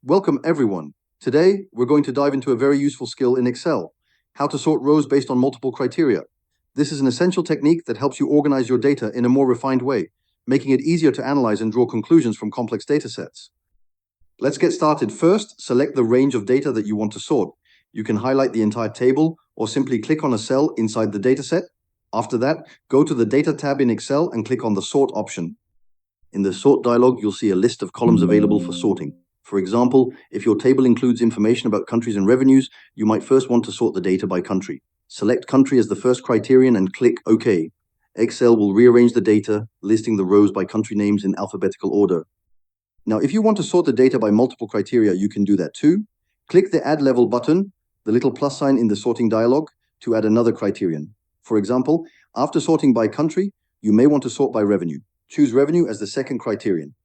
Welcome everyone. Today, we're going to dive into a very useful skill in Excel, how to sort rows based on multiple criteria. This is an essential technique that helps you organize your data in a more refined way, making it easier to analyze and draw conclusions from complex datasets. Let's get started. First, select the range of data that you want to sort. You can highlight the entire table or simply click on a cell inside the dataset. After that, go to the Data tab in Excel and click on the Sort option. In the Sort dialog, you'll see a list of columns available for sorting. For example, if your table includes information about countries and revenues, you might first want to sort the data by country. Select country as the first criterion and click OK. Excel will rearrange the data, listing the rows by country names in alphabetical order. Now, if you want to sort the data by multiple criteria, you can do that too. Click the Add Level button, the little plus sign in the sorting dialog, to add another criterion. For example, after sorting by country, you may want to sort by revenue. Choose revenue as the second criterion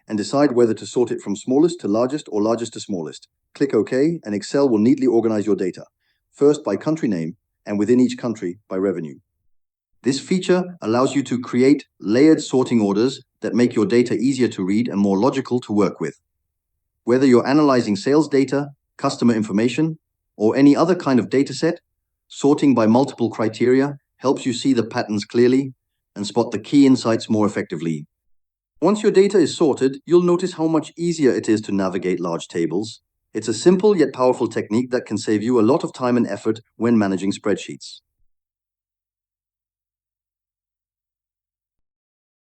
and decide whether to sort it from smallest to largest or largest to smallest. Click OK, and Excel will neatly organize your data, first by country name and within each country by revenue. This feature allows you to create layered sorting orders that make your data easier to read and more logical to work with. Whether you're analyzing sales data, customer information, or any other kind of dataset, sorting by multiple criteria helps you see the patterns clearly and spot the key insights more effectively. Once your data is sorted, you'll notice how much easier it is to navigate large tables. It's a simple yet powerful technique that can save you a lot of time and effort when managing spreadsheets.